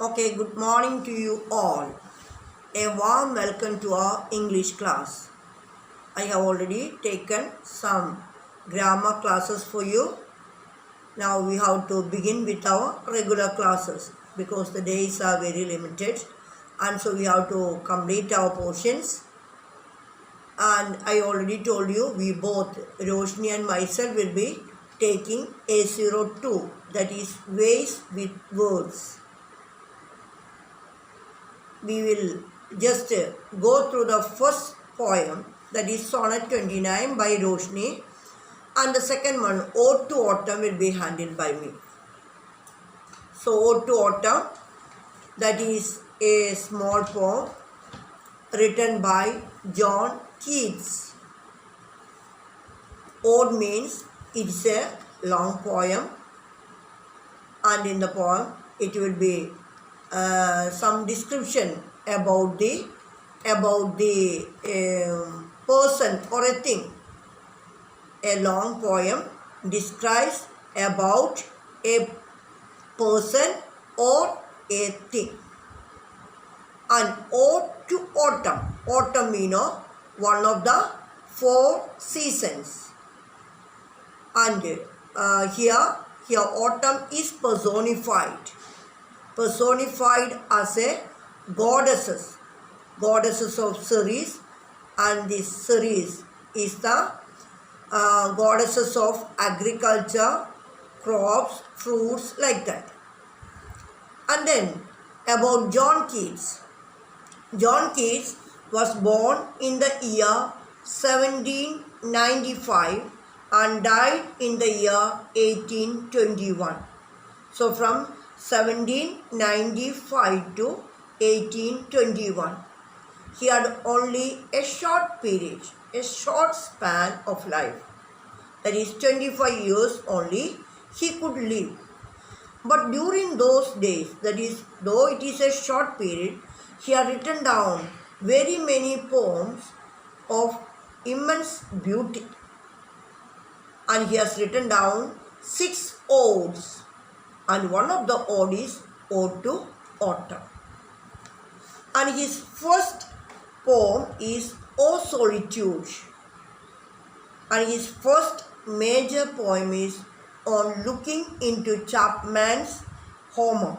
Okay, good morning to you all. A warm welcome to our English class. I have already taken some grammar classes for you. Now we have to begin with our regular classes because the days are very limited and so we have to complete our portions. And I already told you we both, Roshni and myself, will be taking A02, that is ways with words. We will just go through the first poem, that is Sonnet 29 by Roshni, and the second one, Ode to Autumn, will be handled by me. So Ode to Autumn, that is a small poem written by John Keats. Ode means it's a long poem, and in the poem it will be some description about the person or a thing. A long poem describes about a person or a thing. And Ode to Autumn. Autumn, one of the 4 seasons. And here autumn is personified as a goddesses of Ceres, and this Ceres is the goddesses of agriculture, crops, fruits, like that. And then about John Keats. John Keats was born in the year 1795 and died in the year 1821. So from 1795 to 1821. He had only a short period, a short span of life. That is 25 years only he could live. But during those days, that is, though it is a short period, he had written down very many poems of immense beauty. And he has written down 6 odes. And one of the ode is Ode to Autumn. And his first poem is O Solitude. And his first major poem is On Looking into Chapman's Homer.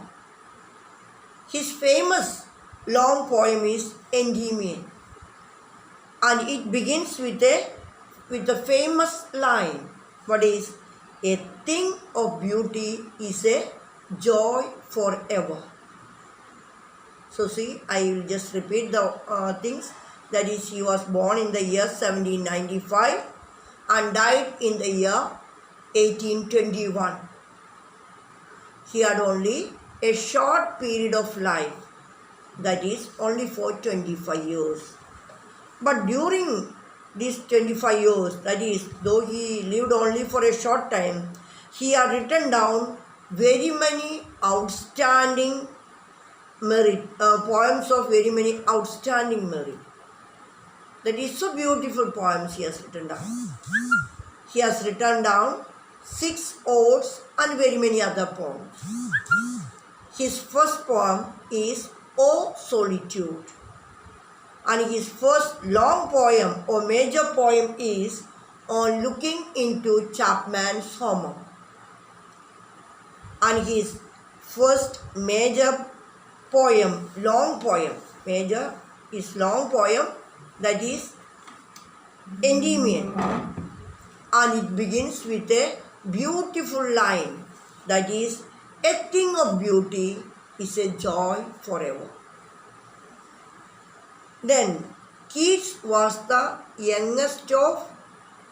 His famous long poem is Endymion. And it begins with the famous line, what is, a thing of beauty is a joy forever. So see, I will just repeat the things. That is, he was born in the year 1795 and died in the year 1821. He had only a short period of life, that is only for 25 years. But during these 25 years, that is, though he lived only for a short time, he had written down very many outstanding merit, poems of very many outstanding merit. That is so beautiful poems he has written down. He has written down 6 odes and very many other poems. His first poem is O Solitude. And his first long poem or major poem is On Looking into Chapman's Homer. And his first major poem, long poem, major is long poem, that is Endymion. And it begins with a beautiful line, that is, a thing of beauty is a joy forever. Then Keats was the youngest of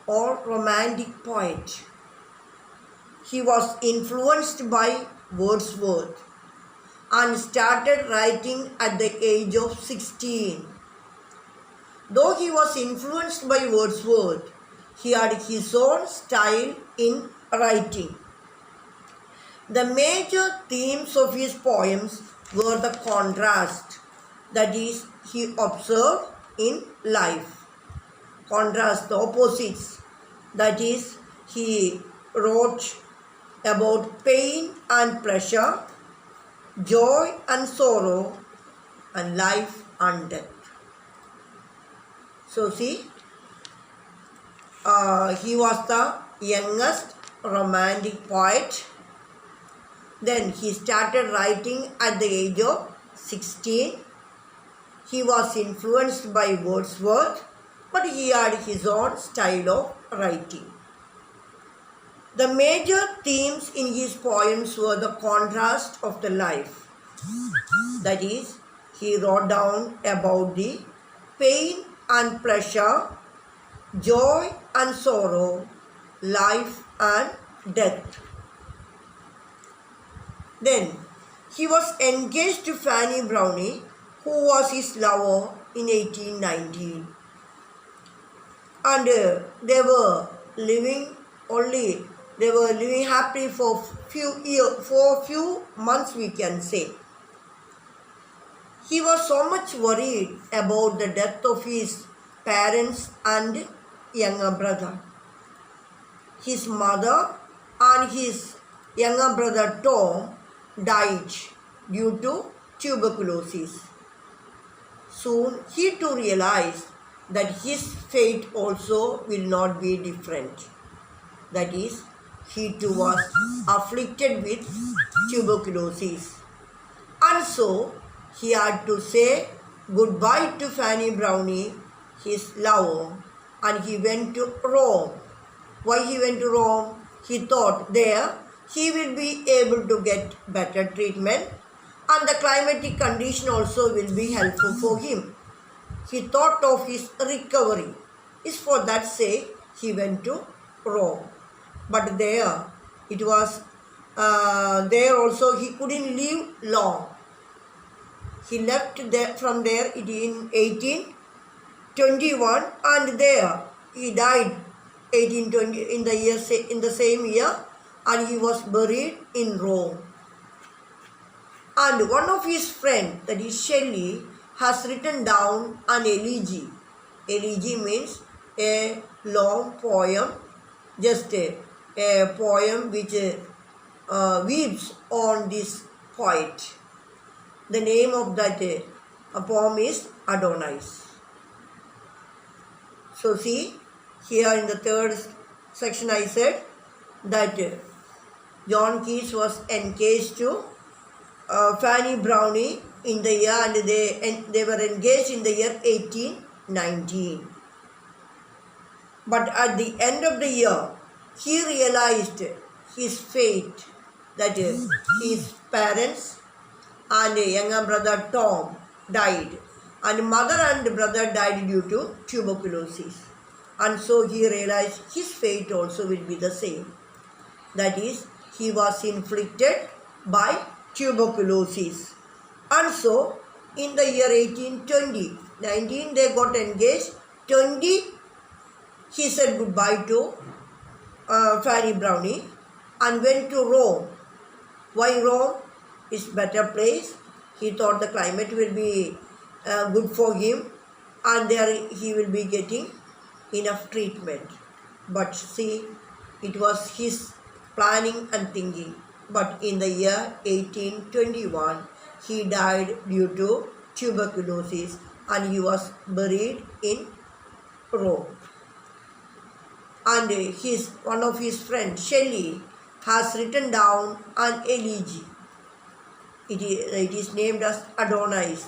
all romantic poets. He was influenced by Wordsworth and started writing at the age of 16. Though he was influenced by Wordsworth, he had his own style in writing. The major themes of his poems were the contrast, that is, he observed in life. Contrast, the opposites, that is, he wrote about pain and pleasure, joy and sorrow, and life and death. So see, he was the youngest romantic poet. Then he started writing at the age of 16. He was influenced by Wordsworth, but he had his own style of writing. The major themes in his poems were the contrast of the life. That is, he wrote down about the pain and pleasure, joy and sorrow, life and death. Then he was engaged to Fanny Brawley, who was his lover in 1819. And they were living happily for few months, we can say. He was so much worried about the death of his parents and younger brother. His mother and his younger brother Tom died due to tuberculosis. Soon he too realized that his fate also will not be different. That is, he too was afflicted with tuberculosis. And so he had to say goodbye to Fanny Brawley, his lover, and he went to Rome. Why he went to Rome? He thought there he will be able to get better treatment and the climatic condition also will be helpful for him. He thought of his recovery. It's for that sake he went to Rome. But there it was, there also he couldn't live long. He left from there in 1821 and there he died 1820 in the same year, and he was buried in Rome. And one of his friends, that is Shelley, has written down an elegy. Elegy means a long poem, just a poem which weaves on this poet. The name of that poem is Adonais. So see, here in the third section I said that John Keats was engaged to Fanny Brawley in the year, and they were engaged in the year 1819. But at the end of the year, he realized his fate, that his parents and younger brother Tom died, and mother and brother died due to tuberculosis. And so he realized his fate also will be the same. That is, he was inflicted by tuberculosis. And so in the year 1820, 19 they got engaged, 20 he said goodbye to Fanny Brawley and went to Rome. Why Rome? It's better place. He thought the climate will be good for him, and there he will be getting enough treatment. But see, it was his planning and thinking. But in the year 1821, he died due to tuberculosis, and he was buried in Rome. And one of his friends, Shelley, has written down an elegy. It is named as Adonais.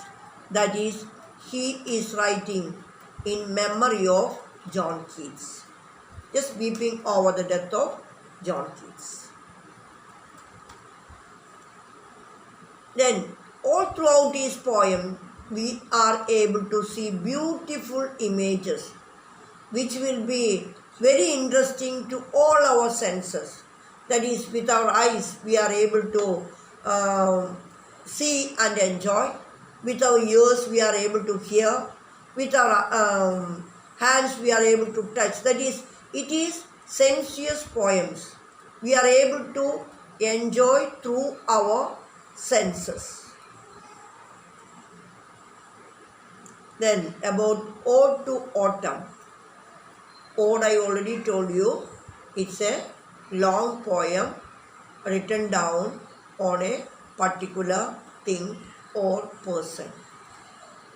That is, he is writing in memory of John Keats, just weeping over the death of John Keats. Then, all throughout his poem, we are able to see beautiful images which will be very interesting to all our senses. That is, with our eyes we are able to see and enjoy. With our ears we are able to hear. With our hands we are able to touch. That is, it is sensuous poems. We are able to enjoy through our senses. Then about Ode to Autumn. Ode I already told you, it's a long poem written down on a particular thing or person.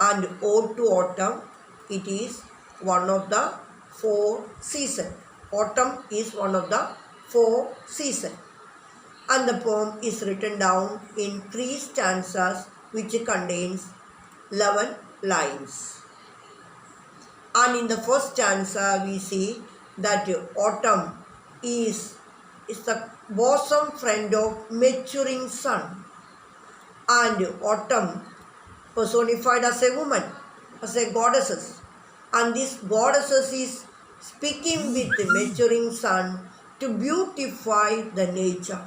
And ode to autumn, it is one of the 4 seasons. Autumn is one of the 4 seasons. And the poem is written down in 3 stanzas which contains 11 lines. And in the first stanza we see that autumn is the bosom friend of maturing sun, and autumn personified as a woman, as a goddess, and this goddess is speaking with the maturing sun to beautify the nature.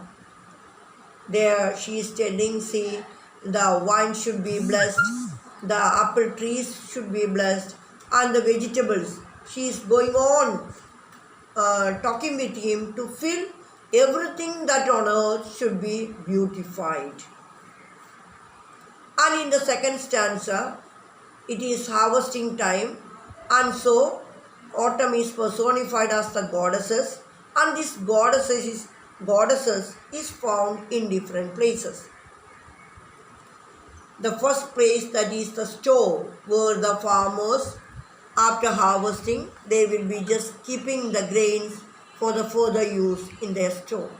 There she is telling, see, the wine should be blessed, the apple trees should be blessed, and the vegetables. She is going on talking with him to feel everything that on earth should be beautified. And in the second stanza, it is harvesting time, and so autumn is personified as the goddesses, and this goddesses is found in different places. The first place, that is the store, where the farmers, after harvesting, they will be just keeping the grains for the further use in their store.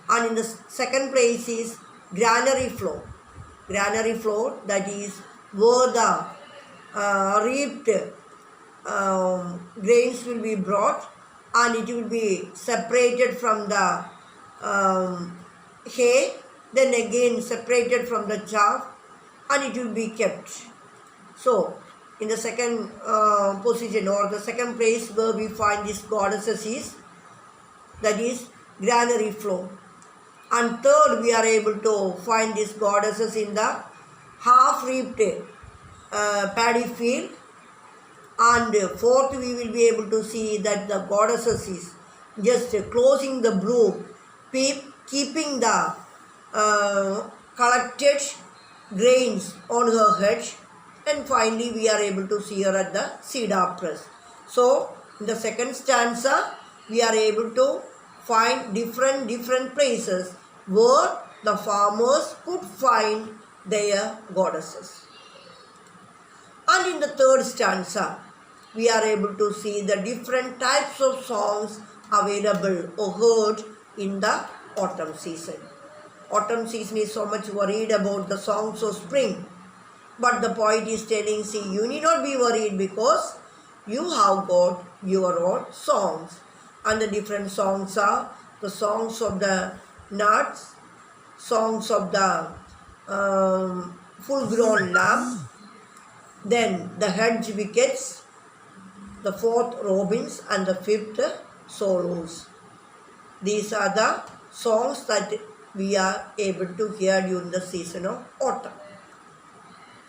And in the second place is granary floor. Granary floor, that is where the reaped grains will be brought, and it will be separated from the hay, then again separated from the chaff, and it will be kept. So, in the second position, or the second place where we find this goddesses is, that is granary floor. And third, we are able to find these goddesses in the half-reaped paddy field. And fourth, we will be able to see that the goddesses is just closing the broom, keeping the collected grains on her head. And finally, we are able to see her at the cedar press. So, in the second stanza, we are able to find different places where the farmers could find their goddesses. And in the third stanza, we are able to see the different types of songs available or heard in the autumn season. Autumn season is so much worried about the songs of spring. But the poet is telling, see, you need not be worried because you have got your own songs. And the different songs are the songs of the nuts, songs of the full-grown lamb, then the hedge wickets, the fourth robins, and the fifth swallows. These are the songs that we are able to hear during the season of autumn.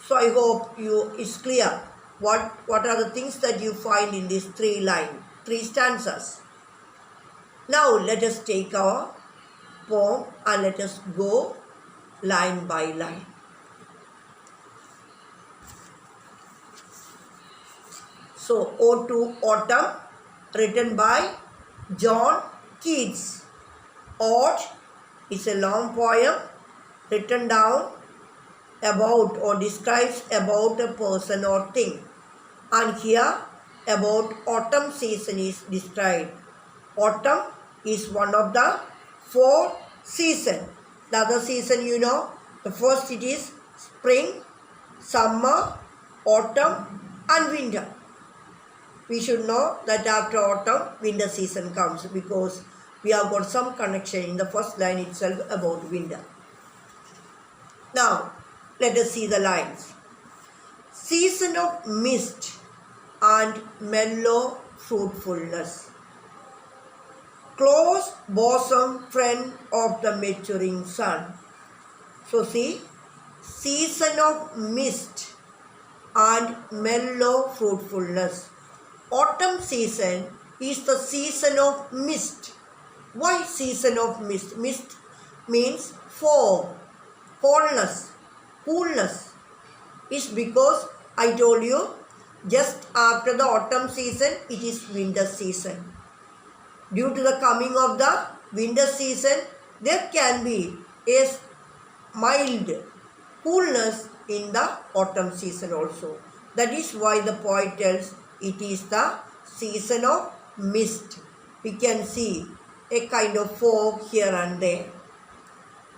So I hope it's clear what are the things that you find in these 3 stanzas. Now let us take our poem and let us go line by line. So, Ode to Autumn, written by John Keats. Ode is a long poem written down about or describes about a person or thing. And here about autumn season is described. Autumn is one of the 4 seasons. The other season, you know, the first it is spring, summer, autumn and winter. We should know that after autumn, winter season comes because we have got some connection in the first line itself about winter. Now, let us see the lines. Season of mist and mellow fruitfulness. Close bosom friend of the maturing sun. So see, season of mist and mellow fruitfulness. Autumn season is the season of mist. Why season of mist? Mist means fog, coolness. It's because I told you just after the autumn season it is winter season. Due to the coming of the winter season, there can be a mild coolness in the autumn season also. That is why the poet tells it is the season of mist. We can see a kind of fog here and there.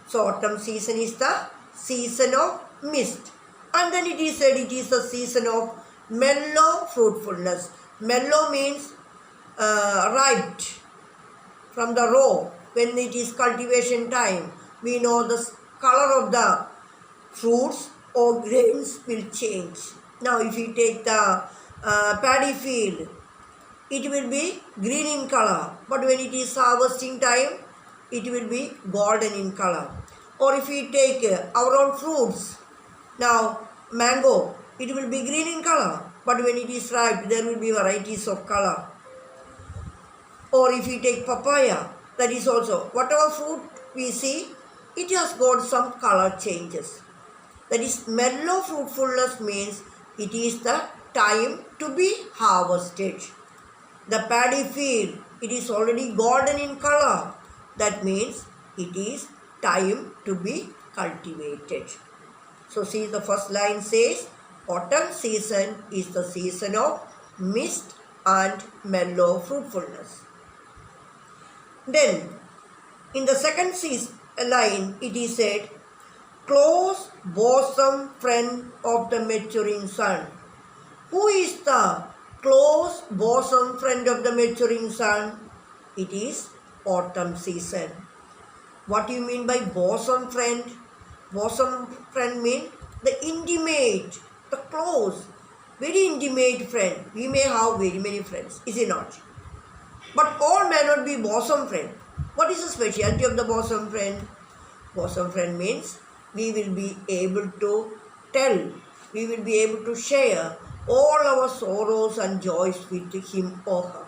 So autumn season is the season of mist. And then it is said it is the season of mellow fruitfulness. Mellow means ripe from the raw. When it is cultivation time, we know the color of the fruits or grains will change. Now if you take the paddy field, it will be green in color, but when it is harvesting time, it will be golden in color. Or if we take our own fruits, now mango, it will be green in color, but when it is ripe, there will be varieties of color. Or if we take papaya, that is also, whatever fruit we see, it has got some color changes. That is, mellow fruitfulness means it is the time to be harvested. The paddy field, it is already golden in color. That means it is time to be cultivated. So see, the first line says, autumn season is the season of mist and mellow fruitfulness. Then, in the second line, it is said, close bosom friend of the maturing sun. Who is the close bosom friend of the maturing sun? It is autumn season. What do you mean by bosom friend? Bosom friend means the intimate, the close, very intimate friend. We may have very many friends, is it not? But all may not be bosom friend. What is the specialty of the bosom friend? Bosom friend means we will be able to tell, we will be able to share all our sorrows and joys with him or her.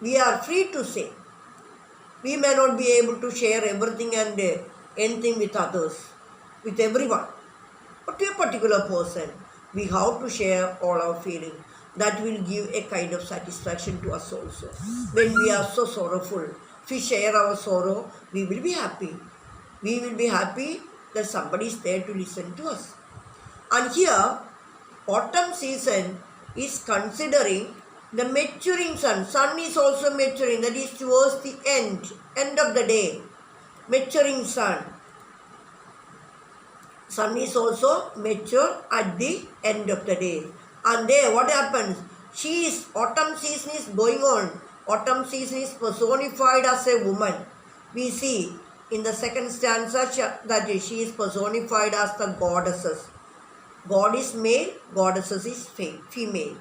We are free to say. We may not be able to share everything and anything with others, with everyone. But to a particular person, we have to share all our feelings. That will give a kind of satisfaction to us also. When we are so sorrowful, if we share our sorrow, we will be happy. We will be happy that somebody is there to listen to us. And here, autumn season is considering the maturing sun. Sun is also maturing, that is towards the end of the day. Maturing sun. Sun is also mature at the end of the day. And there, what happens? Autumn season is going on. Autumn season is personified as a woman. We see in the second stanza that she is personified as the goddesses. God is male, goddesses is female.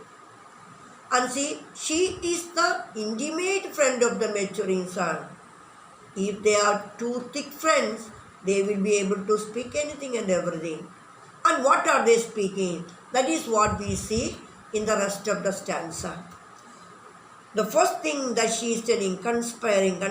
And see, she is the intimate friend of the maturing sun. If they are two thick friends, they will be able to speak anything and everything. And what are they speaking? That is what we see in the rest of the stanza. The first thing that she is telling, conspiring,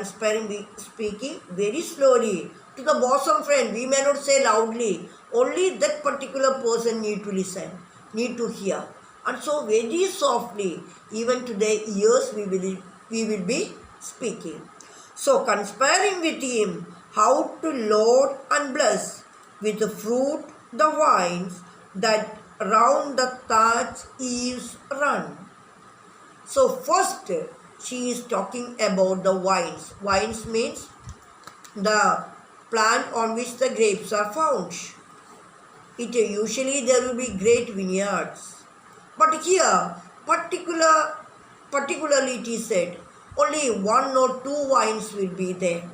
speaking very slowly to the bosom friend. We may not say loudly. Only that particular person need to listen, need to hear. And so very softly, even to their ears, we will be speaking. So conspiring with him, how to load and bless with the fruit, the vines that round the thatched eaves run. So first, she is talking about the vines. Vines means the plant on which the grapes are found. Usually there will be great vineyards. But here, particularly it is said, only one or two vines will be there.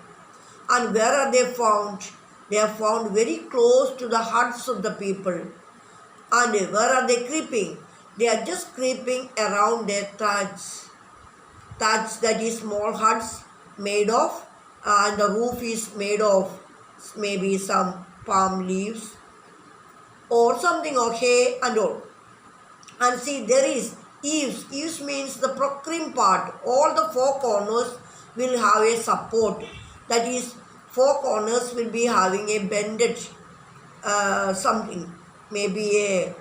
And where are they found? They are found very close to the huts of the people. And where are they creeping? They are just creeping around their thatch. Thatch, that is small huts made of, and the roof is made of maybe some palm leaves or something, or hay and all. And see, there is eaves. Eaves means the procrim part. All the four corners will have a support. That is, four corners will be having a bended something, maybe a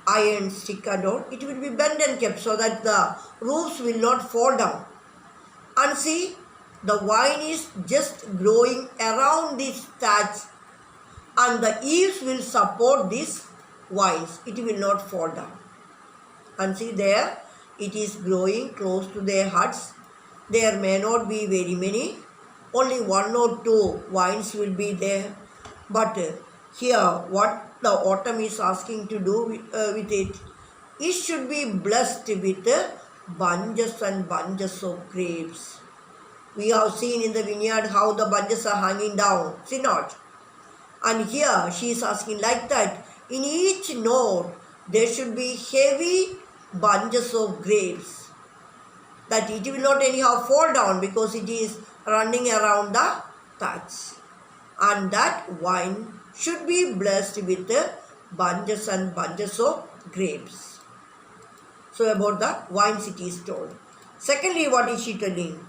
iron stick and all. It will be bent and kept so that the roofs will not fall down. And see, the vine is just growing around this thatch and the eaves will support these vines. It will not fall down. And see there, it is growing close to their huts. There may not be very many, only one or two vines will be there. But here, what the autumn is asking to do with it should be blessed with bunches and bunches of grapes. We have seen in the vineyard how the bunches are hanging down, see not? And here she is asking like that, in each node there should be heavy bunches of grapes, that it will not anyhow fall down because it is running around the thatch. And that vine should be blessed with bunches and bunches of grapes. So about the vines it is told. Secondly, what is she telling?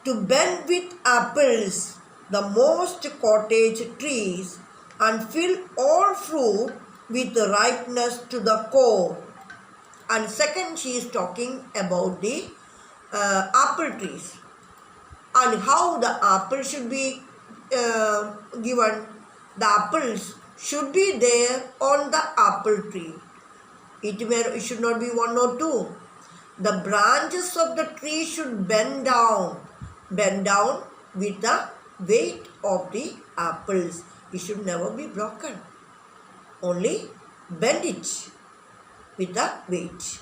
To bend with apples the most cottage trees and fill all fruit with ripeness to the core. And second, she is talking about the apple trees and how the apple should be given. The apples should be there on the apple tree. It should not be one or two. The branches of the tree should bend down with the weight of the apples. It should never be broken. Only bend it with the weight.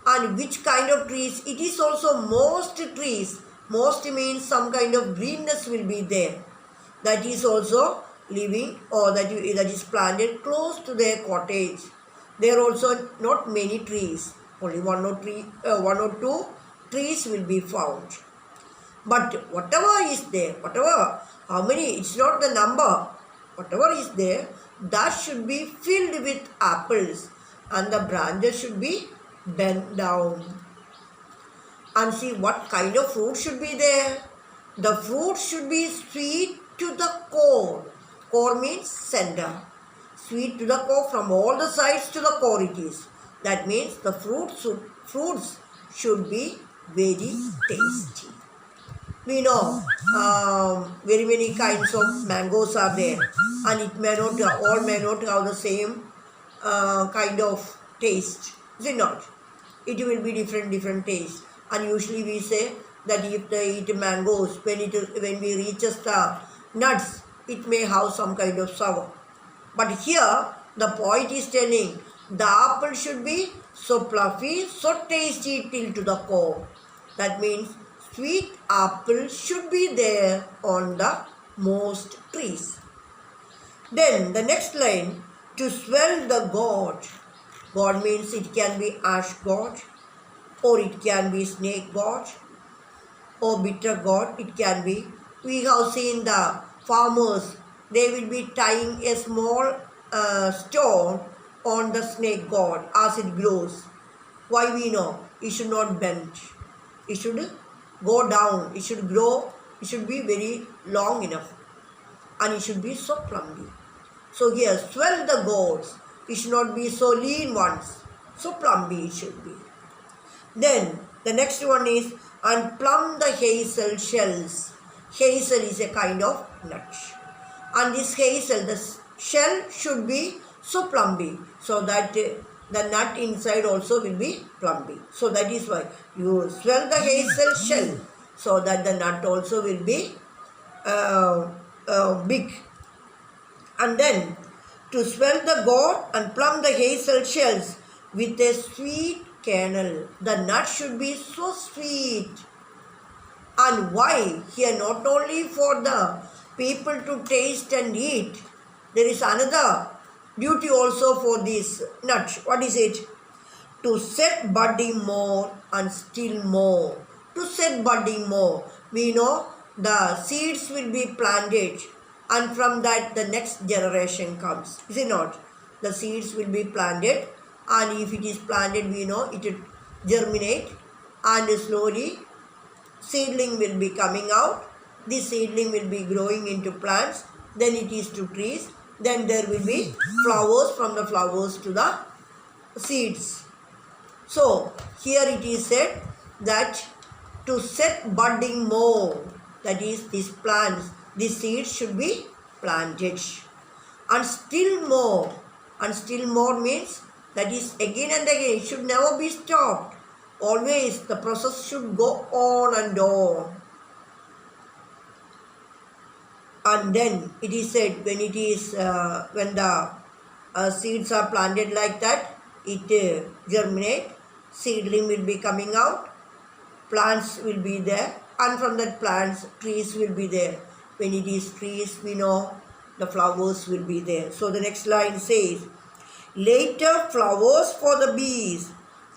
And which kind of trees? It is also most trees. Most means some kind of greenness will be there. That is also living, or that is planted close to their cottage. There are also not many trees. Only one or two trees will be found. But whatever is there, how many, it's not the number. Whatever is there, that should be filled with apples, and the branches should be bent down. And see what kind of fruit should be there. The fruit should be sweet to the core. Core means center. Sweet to the core, from all the sides to the core it is. That means the fruits should be very tasty. We know very many kinds of mangoes are there, and all may not have the same kind of taste, is it not? It will be different taste. And usually we say that if they eat mangoes, when we reaches the nuts, it may have some kind of sour. But here the poet is telling the apple should be so fluffy, so tasty till to the core. That means sweet apple should be there on the most trees. Then the next line, to swell the gourd. Gourd means it can be ash gourd, or it can be snake gourd, or bitter gourd. It can be. We have seen the farmers, they will be tying a small stone on the snake gourd as it grows. Why we know? It should not bend. It should go down. It should grow. It should be very long enough. And it should be so plumpy. So here, swell the gourds. It should not be so lean ones. So plumpy it should be. Then the next one is, and plumb the hazel shells. Hazel is a kind of nut. And this hazel, the shell should be so plumpy, so that the nut inside also will be plumpy. So that is why you swell the hazel shell, so that the nut also will be big. And then to swell the gourd and plumb the hazel shells with a sweet kernel. The nut should be so sweet. And why? Here not only for the people to taste and eat, there is another duty also for this nut. What is it? To set budding more and still more. To set budding more. We know the seeds will be planted, and from that the next generation comes. Is it not? The seeds will be planted, and if it is planted, we know it will germinate, and slowly seedling will be coming out. This seedling will be growing into plants, then it is to trees, then there will be flowers, from the flowers to the seeds. So here it is said that to set budding more, that is these plants, these seeds should be planted. And still more. And still more means that is again and again. It should never be stopped. Always the process should go on and on. And then it is said when it is when the seeds are planted like that, it germinate, seedling will be coming out, plants will be there, and from that plants trees will be there. When it is trees, we know the flowers will be there. So the next line says, later flowers for the bees,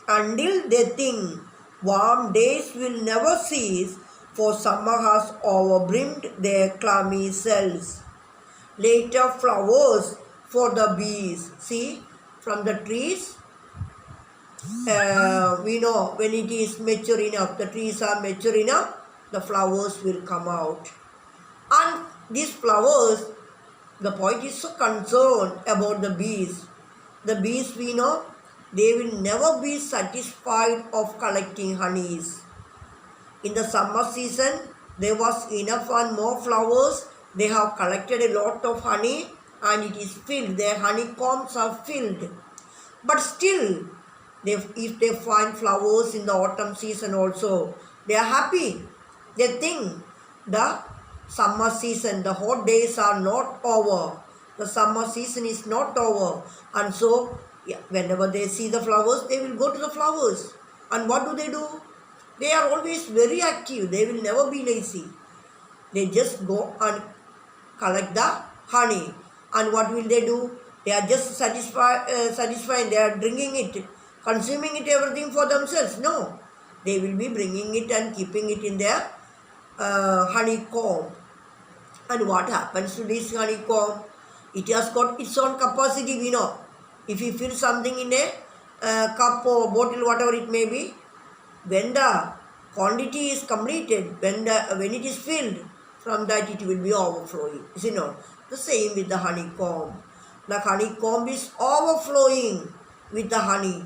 until they think warm days will never cease, for summer has overbrimmed their clammy cells. Later flowers for the bees. See, from the trees, we know when it is mature enough, the trees are mature enough, the flowers will come out. And these flowers, the poet is so concerned about the bees. The bees, we know, they will never be satisfied of collecting honeys. In the summer season, there was enough and more flowers. They have collected a lot of honey and it is filled. Their honeycombs are filled. But still, if they find flowers in the autumn season also, they are happy. They think the summer season, the hot days are not over. The summer season is not over. And so, whenever they see the flowers, they will go to the flowers. And what do? They are always very active. They will never be lazy. They just go and collect the honey. And what will they do? They are just satisfying. They are drinking it, consuming it, everything for themselves. No. They will be bringing it and keeping it in their honeycomb. And what happens to this honeycomb? It has got its own capacity, we know. If you fill something in a cup or bottle, whatever it may be, when the quantity is completed, when it is filled, from that it will be overflowing. Is it not? The same with the honeycomb. The honeycomb is overflowing with the honey.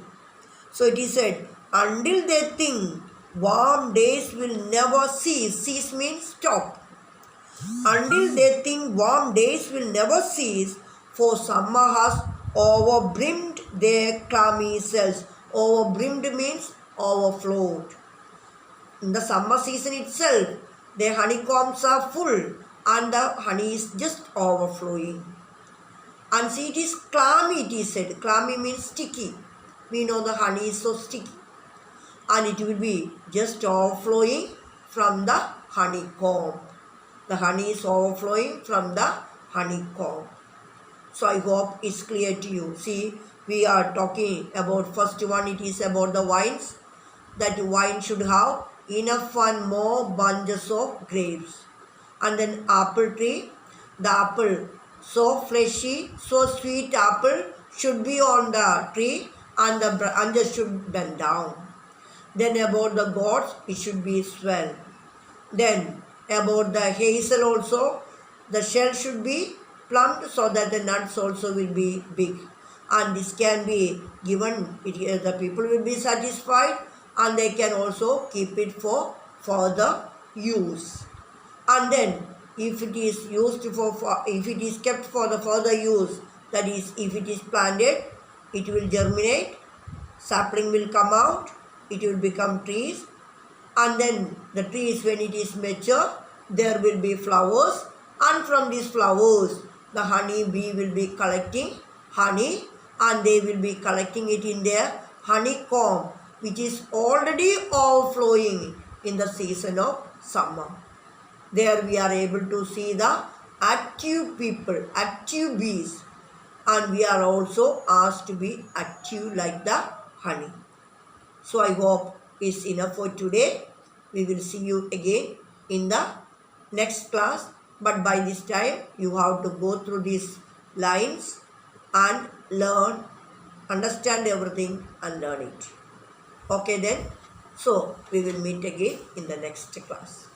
So it is said, until they think warm days will never cease. Cease means stop. Until they think warm days will never cease, for summer has overbrimmed their clammy cells. Overbrimmed means overflowed. In the summer season itself, their honeycombs are full and the honey is just overflowing. And see, it is clammy, it is said. Clammy means sticky. We know the honey is so sticky. And it will be just overflowing from the honeycomb. The honey is overflowing from the honeycomb. So I hope it's clear to you. See, we are talking about first one, it is about the vines. That wine should have enough and more bunches of grapes. And then apple tree, the apple so fleshy, so sweet apple should be on the tree and the branches should bend down. Then about the gourds, it should be swell. Then about the hazel also, the shell should be plumped so that the nuts also will be big. And this can be given, the people will be satisfied and they can also keep it for further use. And then if it is used if it is kept for the further use, that is if it is planted, it will germinate, sapling will come out, it will become trees, and then the trees, when it is mature, there will be flowers, and from these flowers the honey bee will be collecting honey and they will be collecting it in their honeycomb, which is already overflowing in the season of summer. There we are able to see the active people, active bees, and we are also asked to be active like the honey. So I hope it's enough for today. We will see you again in the next class, but by this time you have to go through these lines and learn, understand everything and learn it. Okay then, so we will meet again in the next class.